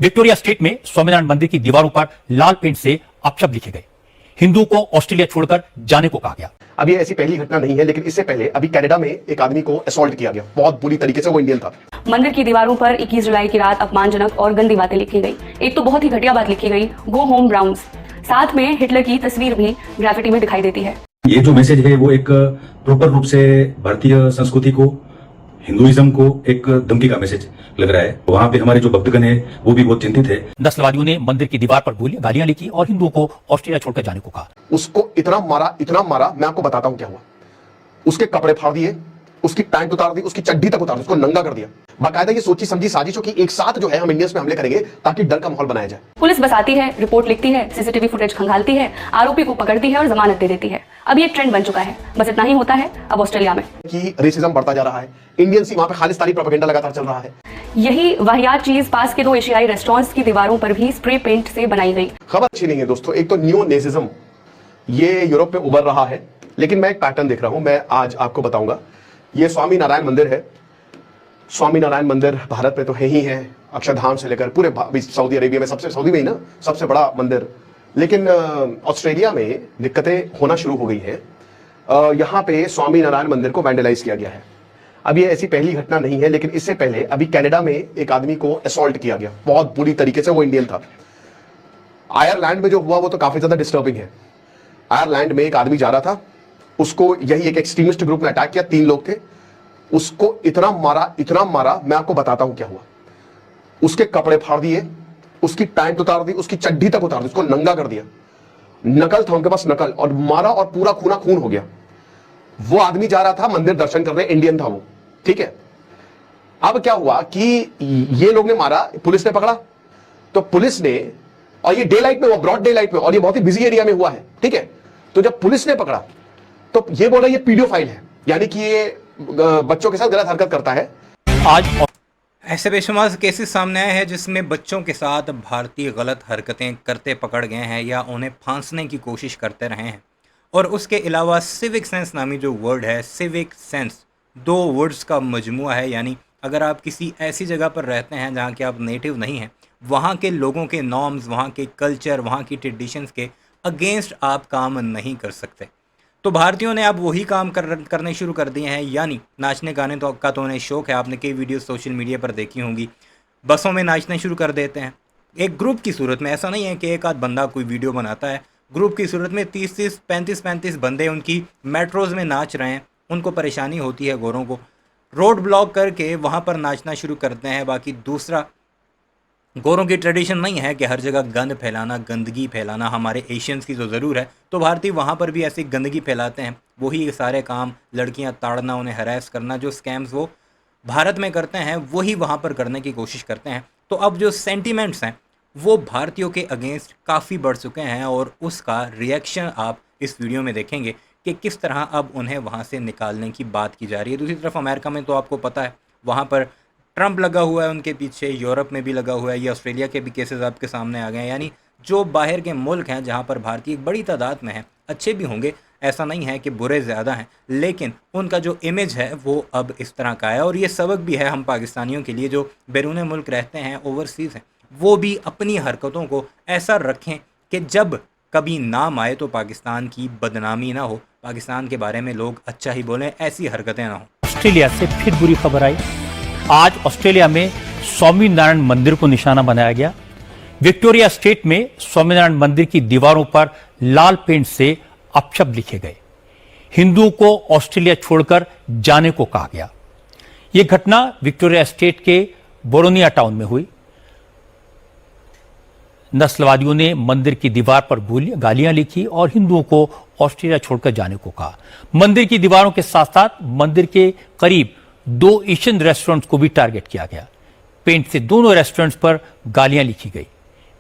Victoria state में स्वामीनारायण मंदिर की दीवारों पर लाल पेंट से अपशब्द लिखे गए। हिंदुओं को ऑस्ट्रेलिया छोड़कर जाने को कहा गया। अब ये ऐसी पहली घटना नहीं है, लेकिन इससे पहले अभी कनाडा में एक आदमी को असॉल्ट किया गया, बहुत बुरी तरीके से। वो इंडियन था। मंदिर की दीवारों पर 21 जुलाई की रात अपमानजनक और गंदी बातें लिखी गई। एक तो बहुत ही घटिया बात लिखी गई, गो होम ब्राउन्स। साथ में हिटलर की तस्वीर भी ग्राफिटी में दिखाई देती है। ये जो मैसेज है वो एक प्रॉपर रूप से भारतीय संस्कृति को, हिंदुइज्म को एक धमकी का मैसेज लग रहा है। वहाँ पे हमारे जो भक्तगण है वो भी बहुत चिंतित है। नस्लवादियों ने मंदिर की दीवार पर गालियां लिखी और हिंदुओं को ऑस्ट्रेलिया छोड़कर जाने को कहा। उसको इतना मारा, मैं आपको बताता हूं क्या हुआ। उसके कपड़े फाड़ दिए, उसकी पैंट उतार दी, उसकी चड्डी तक उतार दी, उसको नंगा कर दिया। बाकायदा ये सोची समझी साजिश हो कि एक साथ जो है हम इंडियंस पे हमले करेंगे ताकि डर का माहौल बनाया जाए। पुलिस बस आती है, रिपोर्ट लिखती है, सीसीटीवी फुटेज खंगालती है, आरोपी को पकड़ती है और जमानत दे देती है। अब ये ट्रेंड बन चुका है। बस इतना ही होता है अब ऑस्ट्रेलिया में कि रेसिज्म बढ़ता जा रहा है। इंडियन सी वहां पे खालिस्तानी प्रोपेगेंडा लगातार चल रहा है। यही वाहियात चीज पास के 2 एशियाई रेस्टोरेंट्स की दीवारों पर भी स्प्रे पेंट से बनाई गई। खबर अच्छी नहीं है दोस्तों। एक तो न्यू नेजिज्म ये यूरोप में उभर रहा है, लेकिन मैं एक पैटर्न देख रहा हूं। मैं आज आपको बताऊंगा। ये स्वामी नारायण मंदिर है। स्वामी नारायण मंदिर भारत में तो है ही है, अक्षरधाम से लेकर पूरे सऊदी अरेबिया में सऊदी में ही ना सबसे बड़ा मंदिर। लेकिन ऑस्ट्रेलिया में दिक्कतें होना शुरू हो गई हैं। यहाँ पे स्वामी नारायण मंदिर को वैंडलाइज किया गया है। अब ये ऐसी पहली घटना नहीं है, लेकिन इससे पहले अभी कनाडा में एक आदमी को असॉल्ट किया गया, बहुत बुरी तरीके से। वो इंडियन था। आयरलैंड में जो हुआ वो तो काफी ज्यादा डिस्टर्बिंग है। आयरलैंड में एक आदमी जा रहा था, उसको यही एक एक्सट्रीमिस्ट ग्रुप ने अटैक किया। 3 लोग थे। उसको इतना मारा, मैं आपको बताता हूं क्या हुआ। उसके कपड़े फाड़ दिए, उसकी पैंट उतार दी, उसकी चड्डी तक उतार दी, उसको नंगा कर दिया। नकल था उनके पास, नकल, और मारा और पूरा खून हो गया। वो आदमी जा रहा था मंदिर दर्शन करने, इंडियन था वो, ठीक है। अब क्या हुआ कि ये लोग ने मारा, पुलिस ने पकड़ा। तो पुलिस ने, और ये डे लाइट में हुआ, ब्रॉड डे लाइट में, और ये बहुत ही बिजी एरिया में हुआ है, ठीक है। तो जब पुलिस ने पकड़ा तो ये बोला ये पीडियोफाइल है, यानी कि ये बच्चों के साथ गलत हरकत करता है। आज ऐसे बेशुमार केसेस सामने आए हैं जिसमें बच्चों के साथ भारतीय गलत हरकतें करते पकड़ गए हैं या उन्हें फांसने की कोशिश करते रहे हैं। और उसके अलावा सिविक सेंस नामी जो वर्ड है, सिविक सेंस 2 वर्ड्स का मजमुआ है। यानी अगर आप किसी ऐसी जगह पर रहते हैं जहाँ के आप नेटिव नहीं हैं, वहाँ के लोगों के नॉर्म्स, वहाँ के कल्चर, वहाँ की ट्रेडिशंस के अगेंस्ट आप काम नहीं कर सकते। तो भारतीयों ने अब वही काम करने शुरू कर दिए हैं। यानी नाचने गाने का तो उन्हें शौक है। आपने कई वीडियो सोशल मीडिया पर देखी होंगी। बसों में नाचने शुरू कर देते हैं एक ग्रुप की सूरत में। ऐसा नहीं है कि एक आध बंदा कोई वीडियो बनाता है। ग्रुप की सूरत में 30-30, 35-35 बंदे उनकी मेट्रोज़ में नाच रहे हैं। उनको परेशानी होती है गोरों को, रोड ब्लॉक करके वहाँ पर नाचना शुरू करते हैं। बाकी दूसरा, गोरों की ट्रेडिशन नहीं है कि हर जगह गंद फैलाना, गंदगी फैलाना। हमारे एशियंस की तो ज़रूर है, तो भारतीय वहाँ पर भी ऐसी गंदगी फैलाते हैं। वही सारे काम, लड़कियाँ ताड़ना, उन्हें हरास करना, जो स्कैम्स वो भारत में करते हैं वही वहाँ पर करने की कोशिश करते हैं। तो अब जो सेंटीमेंट्स हैं वो भारतीयों के अगेंस्ट काफ़ी बढ़ चुके हैं और उसका रिएक्शन आप इस वीडियो में देखेंगे कि किस तरह अब उन्हें वहाँ से निकालने की बात की जा रही है। दूसरी तरफ अमेरिका में तो आपको पता है, वहाँ पर ट्रंप लगा हुआ है उनके पीछे, यूरोप में भी लगा हुआ है। ये ऑस्ट्रेलिया के भी केसेस आपके सामने आ गए हैं। यानी जो बाहर के मुल्क हैं जहाँ पर भारतीय एक बड़ी तादाद में हैं, अच्छे भी होंगे, ऐसा नहीं है कि बुरे ज़्यादा हैं, लेकिन उनका जो इमेज है वो अब इस तरह का है। और ये सबक भी है हम पाकिस्तानियों के लिए जो बैरून मुल्क रहते हैं, ओवरसीज़ हैं, वो भी अपनी हरकतों को ऐसा रखें कि जब कभी नाम आए तो पाकिस्तान की बदनामी ना हो, पाकिस्तान के बारे में लोग अच्छा ही बोलें, ऐसी हरकतें ना हो। ऑस्ट्रेलिया से फिर बुरी खबर आई। आज ऑस्ट्रेलिया में स्वामीनारायण मंदिर को निशाना बनाया गया। विक्टोरिया स्टेट में स्वामीनारायण मंदिर की दीवारों पर लाल पेंट से अपशब्द लिखे गए। हिंदुओं को ऑस्ट्रेलिया छोड़कर जाने को कहा गया। यह घटना विक्टोरिया स्टेट के बोरोनिया टाउन में हुई। नस्लवादियों ने मंदिर की दीवार पर गालियां लिखी और हिंदुओं को ऑस्ट्रेलिया छोड़कर जाने को कहा। मंदिर की दीवारों के साथ साथ मंदिर के करीब 2 एशियन रेस्टोरेंट्स को भी टारगेट किया गया। पेंट से दोनों रेस्टोरेंट्स पर गालियां लिखी गई।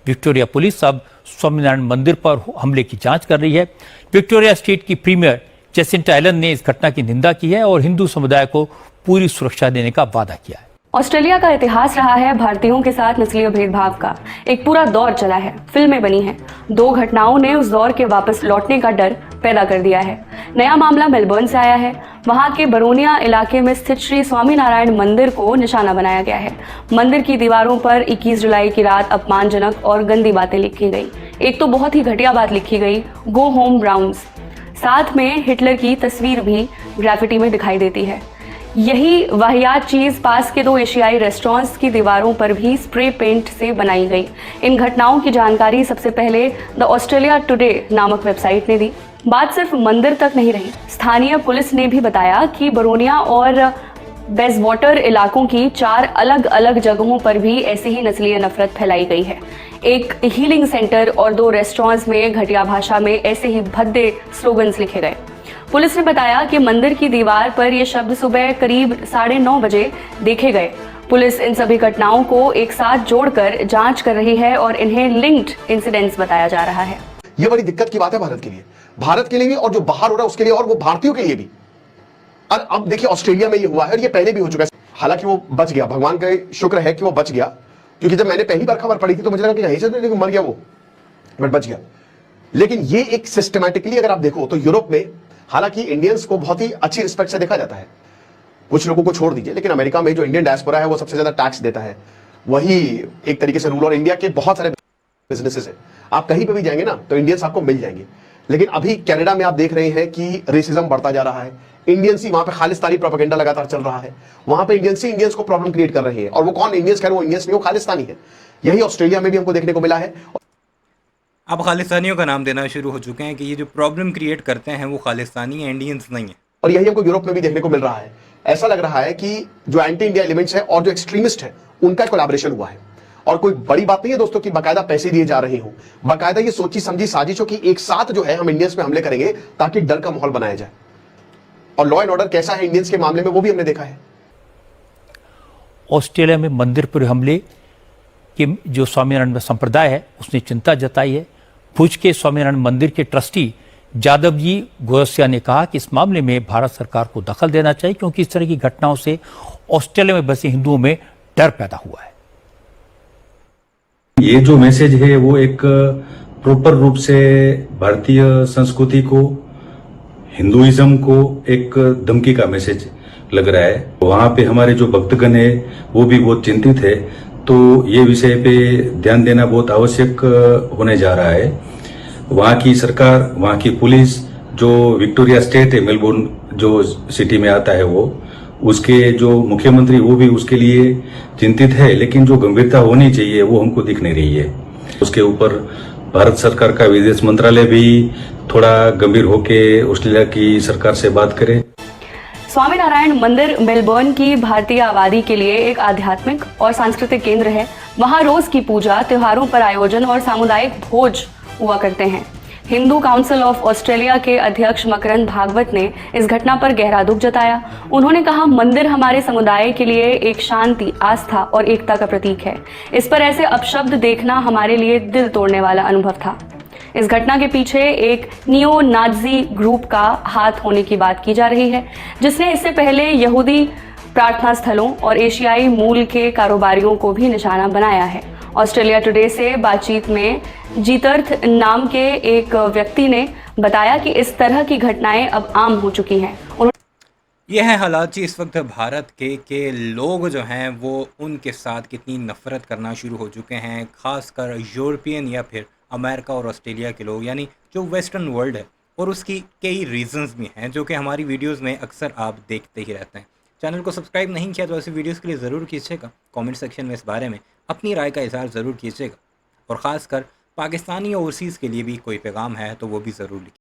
विक्टोरिया पुलिस अब स्वामीनारायण मंदिर पर हमले की जांच कर रही है। विक्टोरिया स्टेट की प्रीमियर जेसिंटा एलन ने इस घटना की निंदा की है और हिंदू समुदाय को पूरी सुरक्षा देने का वादा किया है। ऑस्ट्रेलिया का इतिहास रहा है भारतीयों के साथ नस्लीय भेदभाव का। एक पूरा दौर चला है, फिल्में बनी हैं। 2 घटनाओं ने उस दौर के वापस लौटने का डर पैदा कर दिया है। नया मामला मेलबर्न से आया है। वहां के बरोनिया इलाके में स्थित श्री स्वामीनारायण मंदिर को निशाना बनाया गया है। मंदिर की दीवारों पर 21 जुलाई की रात अपमानजनक और गंदी बातें लिखी गई। एक तो बहुत ही घटिया बात लिखी गई, गो होम ब्राउन्स। साथ में हिटलर की तस्वीर भी ग्राफिटी में दिखाई देती है। यही वाहियात चीज पास के 2 एशियाई रेस्टोरेंट्स की दीवारों पर भी स्प्रे पेंट से बनाई गई। इन घटनाओं की जानकारी सबसे पहले द ऑस्ट्रेलिया टुडे नामक वेबसाइट ने दी। बात सिर्फ मंदिर तक नहीं रही, स्थानीय पुलिस ने भी बताया कि बरोनिया और बेजवाटर इलाकों की 4 अलग अलग जगहों पर भी ऐसे ही नस्लीय नफरत फैलाई गई है। एक हीलिंग सेंटर और 2 रेस्टोरेंट्स में घटिया भाषा में ऐसे ही भद्दे स्लोगन्स लिखे गए। पुलिस ने बताया कि मंदिर की दीवार पर ये शब्द सुबह करीब 9:30 बजे देखे गए। पुलिस इन सभी घटनाओं को एक साथ जोड़कर जांच कर रही है और इन्हें लिंक्ड इंसिडेंट्स बताया जा रहा है। ये बड़ी दिक्कत की बात है भारत के लिए भी, और जो बाहर हो रहा है उसके लिए, और वो भारतीयों के लिए भी। और अब देखिए ऑस्ट्रेलिया में ये हुआ है और ये पहले भी हो चुका है। हालांकि वो बच गया, भगवान का शुक्र है कि वो बच गया, क्योंकि जब मैंने पहली बार खबर पढ़ी थी तो मुझे लगा कि यहीं से मर गया वो, बट बच गया। लेकिन ये एक सिस्टमैटिकली अगर आप देखो तो यूरोप में, हालांकि इंडियंस को बहुत ही अच्छी रिस्पेक्ट से देखा जाता है, कुछ लोगों को छोड़ दीजिए, लेकिन अमेरिका में जो इंडियन डायस्पोरा है वो सबसे ज्यादा टैक्स देता है, वही एक तरीके से रूल। और इंडिया के बहुत सारे बिजनेसेस है, आप कहीं पे भी जाएंगे ना तो इंडियंस आपको मिल जाएंगे। लेकिन अभी कनाडा में आप देख रहे हैं कि रेसिज्म बढ़ता जा रहा है, इंडियंस ही वहां पे खालिस्तानी प्रोपेगेंडा लगातार चल रहा है, वहां पे इंडियंस को प्रॉब्लम क्रिएट कर रहे हैं। और वो कौन इंडियंस कह रहे हैं, वो इंडियंस नहीं, वो खालिस्तानी है। यही ऑस्ट्रेलिया में भी हमको देखने को मिला है। अब खालिस्तानियों का नाम देना शुरू हो चुके हैं कि ये जो प्रॉब्लम क्रिएट करते हैं वो खालिस्तानी है, इंडियंस नहीं है। और यही हमको यूरोप में भी देखने को मिल रहा है। ऐसा लग रहा है कि जो एंटी इंडिया एलिमेंट्स है और जो एक्सट्रीमिस्ट है उनका कोलैबोरेशन हुआ है। और कोई बड़ी बात नहीं है दोस्तों कि बाकायदा पैसे दिए जा रहे हो, बाकायदा ये सोची समझी साजिश हो कि एक साथ जो है हम इंडियंस पे हमले करेंगे ताकि डर का माहौल बनाया जाए। और लॉ एंड ऑर्डर कैसा है इंडियंस के मामले में वो भी हमने देखा है। ऑस्ट्रेलिया में मंदिर पर हमले के जो स्वामीनारायण संप्रदाय है उसने चिंता जताई है। भुज के स्वामीनारायण मंदिर के ट्रस्टी जादव जी गोरसिया ने कहा कि इस मामले में भारत सरकार को दखल देना चाहिए, क्योंकि इस तरह की घटनाओं से ऑस्ट्रेलिया में बसे हिंदुओं में डर पैदा हुआ है। ये जो मैसेज है वो एक प्रॉपर रूप से भारतीय संस्कृति को, हिंदुइज्म को एक धमकी का मैसेज लग रहा है। वहां पे हमारे जो भक्तगण है वो भी बहुत चिंतित है, तो ये विषय पे ध्यान देना बहुत आवश्यक होने जा रहा है। वहां की सरकार, वहां की पुलिस, जो विक्टोरिया स्टेट है, मेलबोर्न जो सिटी में आता है, वो उसके जो मुख्यमंत्री वो भी उसके लिए चिंतित है, लेकिन जो गंभीरता होनी चाहिए वो हमको दिख नहीं रही है। उसके ऊपर भारत सरकार का विदेश मंत्रालय भी थोड़ा गंभीर होके ऑस्ट्रेलिया की सरकार से बात करे। स्वामीनारायण मंदिर मेलबर्न की भारतीय आबादी के लिए एक आध्यात्मिक और सांस्कृतिक केंद्र है। वहां रोज की पूजा, त्योहारों पर आयोजन और सामुदायिक भोज हुआ करते हैं। हिंदू काउंसिल ऑफ ऑस्ट्रेलिया के अध्यक्ष मकरंद भागवत ने इस घटना पर गहरा दुख जताया। उन्होंने कहा, मंदिर हमारे समुदाय के लिए एक शांति, आस्था और एकता का प्रतीक है। इस पर ऐसे अपशब्द देखना हमारे लिए दिल तोड़ने वाला अनुभव था। इस घटना के पीछे एक नियो नाजी ग्रुप का हाथ होने की बात की जा रही है, जिसने इससे पहले यहूदी प्रार्थना स्थलों और एशियाई मूल के कारोबारियों को भी निशाना बनाया है। ऑस्ट्रेलिया टुडे से बातचीत में जीतर्थ नाम के एक व्यक्ति ने बताया कि इस तरह की घटनाएं अब आम हो चुकी हैं। यह है हालात जी इस वक्त भारत के लोग जो हैं वो उनके साथ कितनी नफ़रत करना शुरू हो चुके हैं, ख़ासकर यूरोपियन या फिर अमेरिका और ऑस्ट्रेलिया के लोग, यानी जो वेस्टर्न वर्ल्ड है। और उसकी कई रीजंस भी हैं जो कि हमारी वीडियोस में अक्सर आप देखते ही रहते हैं। चैनल को सब्सक्राइब नहीं किया तो ऐसी वीडियोस के लिए ज़रूर कीजिएगा। कमेंट सेक्शन में इस बारे में अपनी राय का इज़हार ज़रूर कीजिएगा, और ख़ासकर पाकिस्तानी ओवरसीज़ के लिए भी कोई पैगाम है तो वो भी ज़रूर लिखिए।